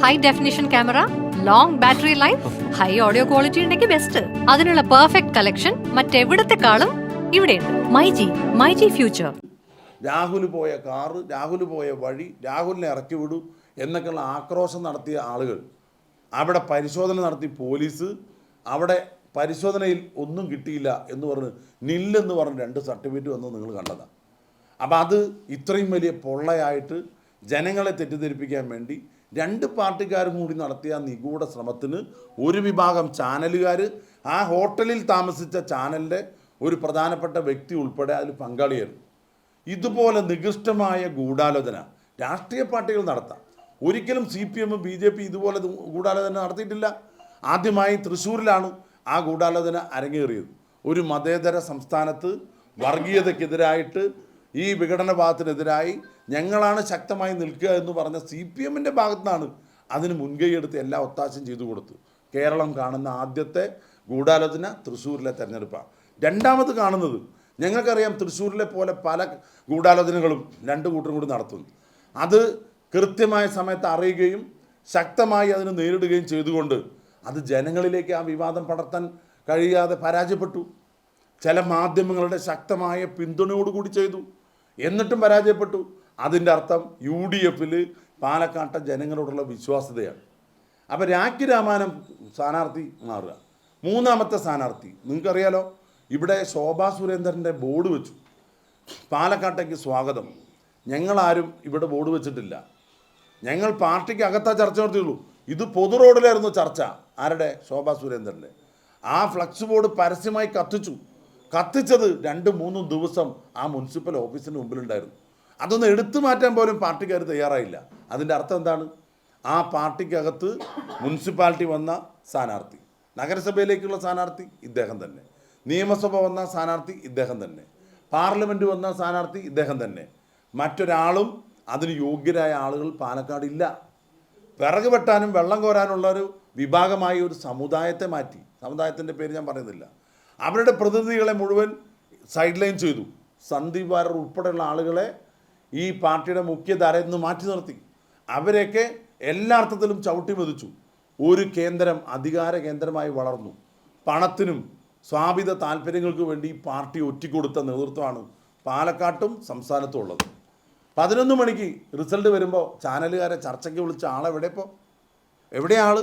High definition camera, long battery life, high audio quality ഉണ്ടെങ്കിൽ best. അതിനുള്ള perfect collection മറ്റെവിടത്തെക്കാളും ഇവിടെയുണ്ട്. MyG future. Rahul പോയ car, Rahul പോയ വഴി, രാഹുലിനെ ഇറക്കി വിടൂ എന്നൊക്കെയുള്ള ആക്രോശം നടത്തിയ ആളുകൾ അവിടെ പരിശോധന നടത്തി. പോലീസ് അവിടെ പരിശോധനയിൽ ഒന്നും കിട്ടിയില്ല എന്ന് പറഞ്ഞ് നില്ലെന്ന് പറഞ്ഞ് 2 സർട്ടിഫിക്കറ്റ് വന്ന് നിങ്ങൾ കണ്ടതാണ്. അപ്പോൾ അത് ഇത്രയും വലിയ പൊള്ളയായിട്ട് ജനങ്ങളെ തെറ്റിദ്ധരിപ്പിക്കാൻ വേണ്ടി 2 പാർട്ടിക്കാരും കൂടി നടത്തിയ നിഗൂഢ ശ്രമത്തിന് ഒരു വിഭാഗം ചാനലുകാർ, ആ ഹോട്ടലിൽ താമസിച്ച ചാനലിൻ്റെ ഒരു പ്രധാനപ്പെട്ട വ്യക്തി ഉൾപ്പെടെ അതിൽ പങ്കാളിയായിരുന്നു. ഇതുപോലെ നികൃഷ്ടമായ ഗൂഢാലോചന രാഷ്ട്രീയ പാർട്ടികൾ നടത്താം. ഒരിക്കലും CPM BJP ഇതുപോലെ ഗൂഢാലോചന നടത്തിയിട്ടില്ല. ആദ്യമായി തൃശ്ശൂരിലാണ് ആ ഗൂഢാലോചന അരങ്ങേറിയത്. ഒരു മതേതര സംസ്ഥാനത്ത് വർഗീയതയ്ക്കെതിരായിട്ട്, ഈ വിഘടനവാദത്തിനെതിരായി ഞങ്ങളാണ് ശക്തമായി നിൽക്കുക എന്ന് പറഞ്ഞ CPMൻ്റെ ഭാഗത്തു നിന്നാണ് അതിന് മുൻകൈയെടുത്ത് എല്ലാ ഒത്താശയും ചെയ്തു കൊടുത്തു. കേരളം കാണുന്ന ആദ്യത്തെ ഗൂഢാലോചന തൃശ്ശൂരിലെ തെരഞ്ഞെടുപ്പാണ്. രണ്ടാമത് കാണുന്നത്, ഞങ്ങൾക്കറിയാം തൃശ്ശൂരിലെ പോലെ പല ഗൂഢാലോചനകളും 2 കൂട്ടരും കൂടി നടത്തുന്നു. അത് കൃത്യമായ സമയത്ത് അറിയുകയും ശക്തമായി അതിന് നേരിടുകയും ചെയ്തുകൊണ്ട് അത് ജനങ്ങളിലേക്ക് ആ വിവാദം പടർത്താൻ കഴിയാതെ പരാജയപ്പെട്ടു. ചില മാധ്യമങ്ങളുടെ ശക്തമായ പിന്തുണയോടുകൂടി ചെയ്തു, എന്നിട്ടും പരാജയപ്പെട്ടു. അതിൻ്റെ അർത്ഥം UDFൽ പാലക്കാട്ടെ ജനങ്ങളോടുള്ള വിശ്വാസ്യതയാണ്. അപ്പോൾ രാഖി രാമാനം സ്ഥാനാർത്ഥി മാറുക. മൂന്നാമത്തെ സ്ഥാനാർത്ഥി നിങ്ങൾക്കറിയാലോ, ഇവിടെ ശോഭാ സുരേന്ദ്രൻ്റെ ബോർഡ് വെച്ചു, പാലക്കാട്ടേക്ക് സ്വാഗതം. ഞങ്ങളാരും ഇവിടെ ബോർഡ് വെച്ചിട്ടില്ല. ഞങ്ങൾ പാർട്ടിക്ക് അകത്താ ചർച്ച നടത്തിയുള്ളൂ. ഇത് പൊതു റോഡിലായിരുന്നു ചർച്ച. ആരുടെ? ശോഭാ സുരേന്ദ്രൻ്റെ. ആ ഫ്ലക്സ് ബോർഡ് പരസ്യമായി കത്തിച്ചു. കത്തിച്ചത് 2-3 ദിവസം ആ മുനിസിപ്പൽ ഓഫീസിന് മുമ്പിലുണ്ടായിരുന്നു. അതൊന്ന് എടുത്തു മാറ്റാൻ പോലും പാർട്ടിക്കാർ തയ്യാറായില്ല. അതിൻ്റെ അർത്ഥം എന്താണ്? ആ പാർട്ടിക്കകത്ത് മുനിസിപ്പാലിറ്റി വന്ന സ്ഥാനാർത്ഥി, നഗരസഭയിലേക്കുള്ള സ്ഥാനാർത്ഥി ഇദ്ദേഹം തന്നെ, നിയമസഭ വന്ന സ്ഥാനാർത്ഥി ഇദ്ദേഹം തന്നെ, പാർലമെൻറ്റ് വന്ന സ്ഥാനാർത്ഥി ഇദ്ദേഹം തന്നെ. മറ്റൊരാളും അതിന് യോഗ്യരായ ആളുകൾ പാലക്കാടില്ല. വിറക് വെട്ടാനും വെള്ളം കോരാനുള്ളൊരു വിഭാഗമായി ഒരു സമുദായത്തെ മാറ്റി. സമുദായത്തിൻ്റെ പേര് ഞാൻ പറയുന്നില്ല. അവരുടെ പ്രതിനിധികളെ മുഴുവൻ സൈഡ് ലൈൻ ചെയ്തു. സന്ദീപ് വാര്യർ ഉൾപ്പെടെയുള്ള ആളുകളെ ഈ പാർട്ടിയുടെ മുഖ്യധാരയിൽ നിന്ന് മാറ്റി നിർത്തി. അവരെയൊക്കെ എല്ലാ അർത്ഥത്തിലും ചവിട്ടി മെതിച്ചു. ഒരു കേന്ദ്രം അധികാര കേന്ദ്രമായി വളർന്നു. പണത്തിനും സ്വാഭിത താല്പര്യങ്ങൾക്ക് വേണ്ടി പാർട്ടി ഒറ്റിക്കൊടുത്ത നേതൃത്വമാണ് പാലക്കാട്ടും സംസ്ഥാനത്തും ഉള്ളത്. 11 മണിക്ക് റിസൾട്ട് വരുമ്പോൾ ചാനലുകാരെ ചർച്ചയ്ക്ക് വിളിച്ച എവിടെയാൾ?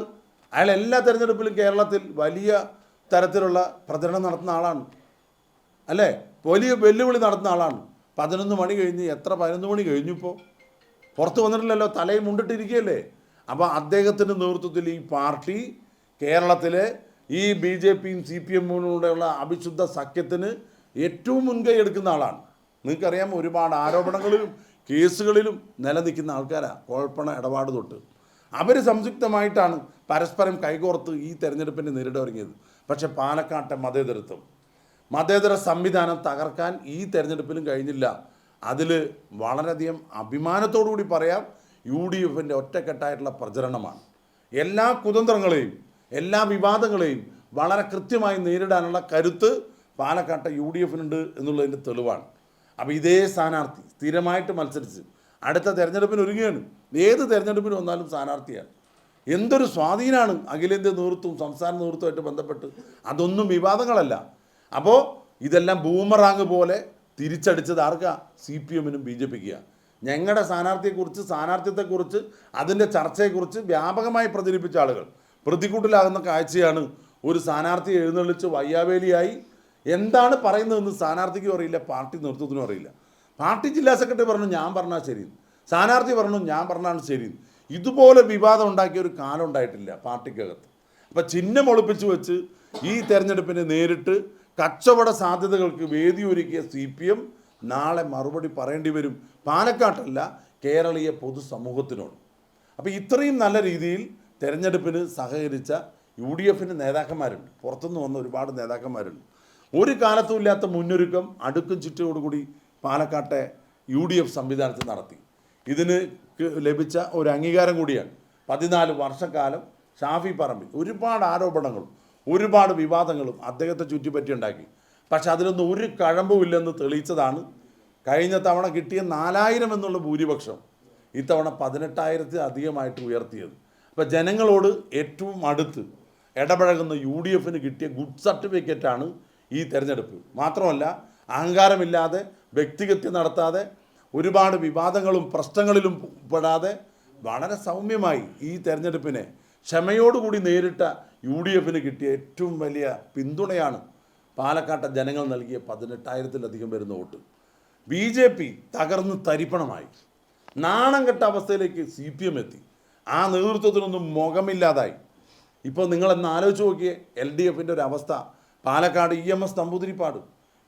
അയാൾ എല്ലാ തെരഞ്ഞെടുപ്പിലും കേരളത്തിൽ വലിയ തരത്തിലുള്ള പ്രചരണം നടത്തുന്ന ആളാണ്, അല്ലേ? വലിയ വെല്ലുവിളി നടത്തുന്ന ആളാണ്. 11 മണി കഴിഞ്ഞ് 11 മണി കഴിഞ്ഞു? ഇപ്പോൾ പുറത്ത് വന്നിട്ടില്ലല്ലോ, തലയിൽ മുണ്ടിട്ടിരിക്കുകയല്ലേ. അപ്പോൾ അദ്ദേഹത്തിൻ്റെ നേതൃത്വത്തിൽ ഈ പാർട്ടി കേരളത്തിലെ ഈ BJPയും CPMൂടെയുള്ള അവിശുദ്ധ സഖ്യത്തിന് ഏറ്റവും മുൻകൈ എടുക്കുന്ന ആളാണ്. നിങ്ങൾക്കറിയാം, ഒരുപാട് ആരോപണങ്ങളിലും കേസുകളിലും നിലനിൽക്കുന്ന ആൾക്കാരാണ്. കുഴപ്പണ ഇടപാട് തൊട്ട് അവർ സംയുക്തമായിട്ടാണ് പരസ്പരം കൈകോർത്ത് ഈ തെരഞ്ഞെടുപ്പിനെ നേരിടൊരുങ്ങിയത്. പക്ഷേ പാലക്കാട്ടെ മതേതര സംവിധാനം തകർക്കാൻ ഈ തെരഞ്ഞെടുപ്പിലും കഴിഞ്ഞില്ല. അതിൽ വളരെയധികം അഭിമാനത്തോടുകൂടി പറയാം, UDFൻ്റെ ഒറ്റക്കെട്ടായിട്ടുള്ള പ്രചരണമാണ്. എല്ലാ കുതന്ത്രങ്ങളെയും എല്ലാ വിവാദങ്ങളെയും വളരെ കൃത്യമായി നേരിടാനുള്ള കരുത്ത് പാലക്കാട്ടെ UDFനുണ്ട് എന്നുള്ളതിൻ്റെ തെളിവാണ്. അപ്പോൾ ഇതേ സ്ഥാനാർത്ഥി സ്ഥിരമായിട്ട് മത്സരിച്ച് അടുത്ത തെരഞ്ഞെടുപ്പിന് ഒരുങ്ങുകയാണ്. ഏത് തെരഞ്ഞെടുപ്പിന് വന്നാലും സ്ഥാനാർത്ഥിയാണ്. എന്തൊരു സ്വാധീനമാണ് അഖിലേന്ത്യാ നേതൃത്വവും സംസ്ഥാന നേതൃത്വമായിട്ട് ബന്ധപ്പെട്ട്. അതൊന്നും വിവാദങ്ങളല്ല. അപ്പോൾ ഇതെല്ലാം ബൂമറാങ് പോലെ തിരിച്ചടിച്ചത് ആർക്കാ? CPMനും BJPക്കാണ്. ഞങ്ങളുടെ സ്ഥാനാർത്ഥിത്വത്തെക്കുറിച്ച് അതിൻ്റെ ചർച്ചയെക്കുറിച്ച് വ്യാപകമായി പ്രചരിപ്പിച്ച ആളുകൾ പ്രതികൂട്ടിലാകുന്ന കാഴ്ചയാണ്. ഒരു സ്ഥാനാർത്ഥി എഴുന്നള്ളിച്ച് വയ്യാവേലിയായി എന്താണ് പറയുന്നതെന്ന് സ്ഥാനാർത്ഥിക്കും അറിയില്ല, പാർട്ടി നേതൃത്വത്തിനും അറിയില്ല. പാർട്ടി ജില്ലാ സെക്രട്ടറി പറഞ്ഞു ഞാൻ പറഞ്ഞാൽ ശരി, സ്ഥാനാർത്ഥി പറഞ്ഞു ഞാൻ പറഞ്ഞാണ് ശരി. ഇതുപോലെ വിവാദം ഉണ്ടാക്കിയ ഒരു കാലം ഉണ്ടായിട്ടില്ല പാർട്ടിക്കകത്ത്. അപ്പം ചിഹ്നം ഒളിപ്പിച്ച് വെച്ച് ഈ തെരഞ്ഞെടുപ്പിനെ നേരിട്ട് കച്ചവട സാധ്യതകൾക്ക് വേദിയൊരുക്കിയ CPM നാളെ മറുപടി പറയേണ്ടി വരും, പാലക്കാട്ടല്ല കേരളീയ പൊതുസമൂഹത്തിനോട്. അപ്പോൾ ഇത്രയും നല്ല രീതിയിൽ തെരഞ്ഞെടുപ്പിന് സഹകരിച്ച UDFൻ്റെ നേതാക്കന്മാരുണ്ട്, പുറത്തുനിന്ന് വന്ന ഒരുപാട് നേതാക്കന്മാരുണ്ട്. ഒരു കാലത്തും ഇല്ലാത്ത മുന്നൊരുക്കം അടുക്കും ചുറ്റോടുകൂടി പാലക്കാട്ടെ UDF സംവിധാനത്തിൽ നടത്തി. ഇതിന് ലഭിച്ച ഒരു അംഗീകാരം കൂടിയാണ്. 14 വർഷക്കാലം ഷാഫി പറമ്പിൽ ഒരുപാട് ആരോപണങ്ങളും ഒരുപാട് വിവാദങ്ങളും അദ്ദേഹത്തെ ചുറ്റിപ്പറ്റി ഉണ്ടാക്കി. പക്ഷെ അതിലൊന്നും ഒരു കഴമ്പുമില്ലെന്ന് തെളിയിച്ചതാണ് കഴിഞ്ഞ തവണ കിട്ടിയ 4000 എന്നുള്ള ഭൂരിപക്ഷം ഇത്തവണ 18,000 അധികമായിട്ട് ഉയർത്തിയത്. അപ്പോൾ ജനങ്ങളോട് ഏറ്റവും അടുത്ത് ഇടപഴകുന്ന UDF കിട്ടിയ ഗുഡ് സർട്ടിഫിക്കറ്റാണ് ഈ തെരഞ്ഞെടുപ്പ്. മാത്രമല്ല അഹങ്കാരമില്ലാതെ വ്യക്തിഹത്യ നടത്താതെ ഒരുപാട് വിവാദങ്ങളും പ്രശ്നങ്ങളിലും പെടാതെ വളരെ സൗമ്യമായി ഈ തെരഞ്ഞെടുപ്പിനെ ക്ഷമയോടുകൂടി നേരിട്ട UDF കിട്ടിയ ഏറ്റവും വലിയ പിന്തുണയാണ് പാലക്കാട്ടെ ജനങ്ങൾ നൽകിയ 18,000-ലധികം വരുന്ന വോട്ട്. BJP തകർന്ന് തരിപ്പണമായി, നാണം കെട്ട അവസ്ഥയിലേക്ക് CPM എത്തി. ആ നേതൃത്വത്തിനൊന്നും മുഖമില്ലാതായി. ഇപ്പോൾ നിങ്ങളെന്ന് ആലോചിച്ച് നോക്കിയേ LDF ഒരു അവസ്ഥ. Palakkad EMS Namboodiripad,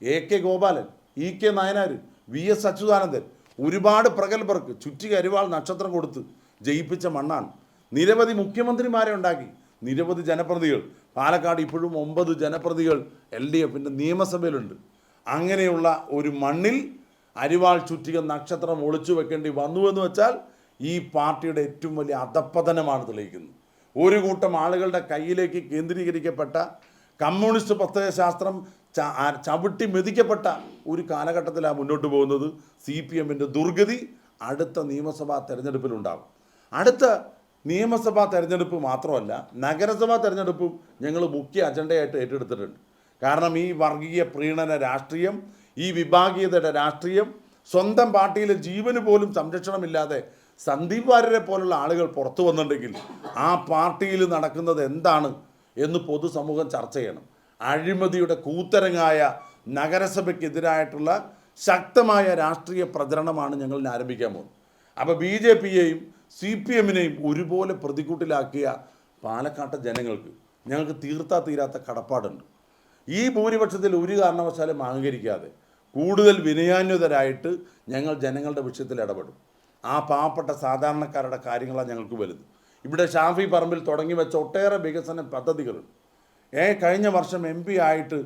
AK Gopalan, EK Nayanar, VS Achuthanandan, ഒരുപാട് പ്രഗത്ഭർക്ക് ചുറ്റിക അരിവാൾ നക്ഷത്രം കൊടുത്ത് ജയിപ്പിച്ച മണ്ണാണ്. നിരവധി മുഖ്യമന്ത്രിമാരെ ഉണ്ടാക്കി, നിരവധി ജനപ്രതിനിധികൾ. പാലക്കാട് ഇപ്പോഴും 9 ജനപ്രതിനിധികൾ LDF നിയമസഭയിലുണ്ട്. അങ്ങനെയുള്ള ഒരു മണ്ണിൽ അരിവാൾ ചുറ്റിക നക്ഷത്രം ഒളിച്ചു വെക്കേണ്ടി വന്നുവെന്ന് വെച്ചാൽ ഈ പാർട്ടിയുടെ ഏറ്റവും വലിയ അധപ്പതനമാണ് തെളിയിക്കുന്നത്. ഒരു കൂട്ടം ആളുകളുടെ കയ്യിലേക്ക് കേന്ദ്രീകരിക്കപ്പെട്ട കമ്മ്യൂണിസ്റ്റ് പ്രത്യയശാസ്ത്രം ചവിട്ടി മെതിക്കപ്പെട്ട ഒരു കാലഘട്ടത്തിലാണ് മുന്നോട്ട് പോകുന്നത്. CPM ദുർഗതി അടുത്ത നിയമസഭാ തെരഞ്ഞെടുപ്പിലുണ്ടാകും. അടുത്ത നിയമസഭാ തെരഞ്ഞെടുപ്പ് മാത്രമല്ല, നഗരസഭാ തെരഞ്ഞെടുപ്പും ഞങ്ങൾ മുഖ്യ അജണ്ടയായിട്ട് ഏറ്റെടുത്തിട്ടുണ്ട്. കാരണം ഈ വർഗീയ പ്രീണന രാഷ്ട്രീയം, ഈ വിഭാഗീയതയുടെ രാഷ്ട്രീയം, സ്വന്തം പാർട്ടിയിലെ ജീവന് പോലും സംരക്ഷണമില്ലാതെ സന്ദീപ് വാര്യരെ പോലുള്ള ആളുകൾ പുറത്തു വന്നിട്ടുണ്ടെങ്കിൽ ആ പാർട്ടിയിൽ നടക്കുന്നത് എന്താണ് എന്ന് പൊതുസമൂഹം ചർച്ച ചെയ്യണം. അഴിമതിയുടെ കൂത്തരങ്ങായ നഗരസഭയ്ക്കെതിരായിട്ടുള്ള ശക്തമായ രാഷ്ട്രീയ പ്രചരണമാണ് ഞങ്ങൾ ആരംഭിക്കാൻ പോകുന്നത്. അപ്പോൾ BJPയെയും CPM ഒരുപോലെ പ്രതികൂട്ടിലാക്കിയ പാലക്കാട്ടെ ജനങ്ങൾക്ക് ഞങ്ങൾക്ക് തീരാത്ത കടപ്പാടുണ്ട്. ഈ ഭൂരിപക്ഷത്തിൽ ഒരു കാരണവശാലും അഹങ്കരിക്കാതെ കൂടുതൽ വിനയാന്വിതരായിട്ട് ഞങ്ങൾ ജനങ്ങളുടെ വിഷയത്തിൽ ഇടപെടും. ആ പാവപ്പെട്ട സാധാരണക്കാരുടെ കാര്യങ്ങളാണ് ഞങ്ങൾക്ക് വലുത്. ഇവിടെ ഷാഫി പറമ്പിൽ തുടങ്ങി വെച്ച ഒട്ടേറെ വികസന പദ്ധതികളുണ്ട്. കഴിഞ്ഞ വർഷം MP ആയിട്ട്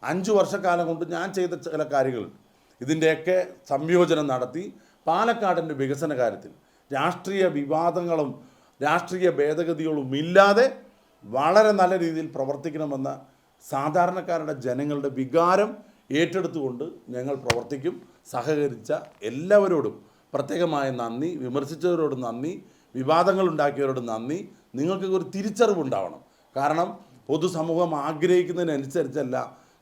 5 വർഷക്കാലം കൊണ്ട് ഞാൻ ചെയ്ത ചില കാര്യങ്ങളുണ്ട്. ഇതിൻ്റെയൊക്കെ സംയോജനം നടത്തി പാലക്കാടിൻ്റെ വികസന കാര്യത്തിൽ രാഷ്ട്രീയ വിവാദങ്ങളും രാഷ്ട്രീയ ഭേദഗതികളും ഇല്ലാതെ വളരെ നല്ല രീതിയിൽ പ്രവർത്തിക്കണമെന്ന സാധാരണക്കാരുടെ ജനങ്ങളുടെ വികാരം ഏറ്റെടുത്തുകൊണ്ട് ഞങ്ങൾ പ്രവർത്തിക്കും. സഹകരിച്ച എല്ലാവരോടും പ്രത്യേകമായ നന്ദി, വിമർശിച്ചവരോട് നന്ദി, വിവാദങ്ങളുണ്ടാക്കിയവരോട് നന്ദി. നിങ്ങൾക്ക് ഒരു തിരിച്ചറിവുണ്ടാവണം. കാരണം പൊതുസമൂഹം ആഗ്രഹിക്കുന്നതിനനുസരിച്ചല്ല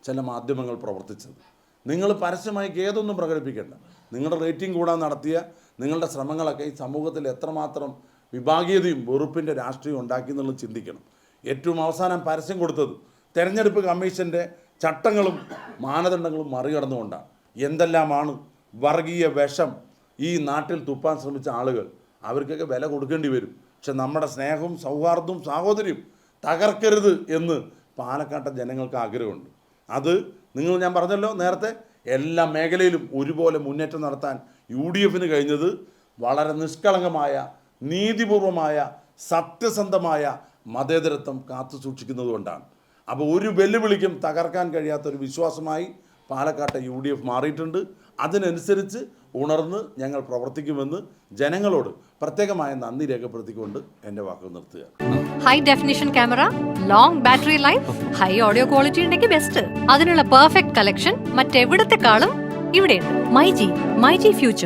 ചില മാധ്യമങ്ങൾ പ്രവർത്തിച്ചത്. നിങ്ങൾ പരസ്യമായി ഖേദമൊന്നും പ്രകടിപ്പിക്കേണ്ട. നിങ്ങളുടെ റേറ്റിംഗ് കൂടാൻ നടത്തിയ നിങ്ങളുടെ ശ്രമങ്ങളൊക്കെ ഈ സമൂഹത്തിൽ എത്രമാത്രം വിഭാഗീയതയും വെറുപ്പിൻ്റെ രാഷ്ട്രീയം ഉണ്ടാക്കി എന്നുള്ളത് ചിന്തിക്കണം. ഏറ്റവും അവസാനം പരസ്യം കൊടുത്തത് തെരഞ്ഞെടുപ്പ് കമ്മീഷൻ്റെ ചട്ടങ്ങളും മാനദണ്ഡങ്ങളും മറികടന്നുകൊണ്ടാണ്. എന്തെല്ലാമാണ് വർഗീയ വിഷം ഈ നാട്ടിൽ തുപ്പാൻ ശ്രമിച്ച ആളുകൾ, അവർക്കൊക്കെ വില കൊടുക്കേണ്ടി വരും. പക്ഷെ നമ്മുടെ സ്നേഹവും സൗഹാർദ്ദവും സാഹോദര്യവും തകർക്കരുത് എന്ന് പാലക്കാട്ടെ ജനങ്ങൾക്ക് ആഗ്രഹമുണ്ട്. അത് ഞാൻ പറഞ്ഞല്ലോ നേരത്തെ, എല്ലാ മേഖലയിലും ഒരുപോലെ മുന്നേറ്റം നടത്താൻ UDF കഴിഞ്ഞത് വളരെ നിഷ്കളങ്കമായ, നീതിപൂർവമായ, സത്യസന്ധമായ മതേതരത്വം കാത്തു സൂക്ഷിക്കുന്നത് കൊണ്ടാണ്. അപ്പോൾ ഒരു വെല്ലുവിളിക്കും തകർക്കാൻ കഴിയാത്തൊരു വിശ്വാസമായി പാലക്കാട്ടെ UDF മാറിയിട്ടുണ്ട്. അതിനനുസരിച്ച് ഉണർന്ന് ഞങ്ങൾ പ്രവർത്തിക്കുമെന്ന് ജനങ്ങളോട് പ്രത്യേകമായ നന്ദി രേഖപ്പെടുത്തിക്കൊണ്ട് എൻ്റെ വാക്കുകൾ നിർത്തുക. High definition camera, long battery life, high audio quality ഉണ്ടെങ്കിൽ ബെസ്റ്റ്. അതിനുള്ള പെർഫെക്റ്റ് കളക്ഷൻ മറ്റെവിടത്തെക്കാളും ഇവിടെയുണ്ട്. മൈജി ഫ്യൂച്ചർ.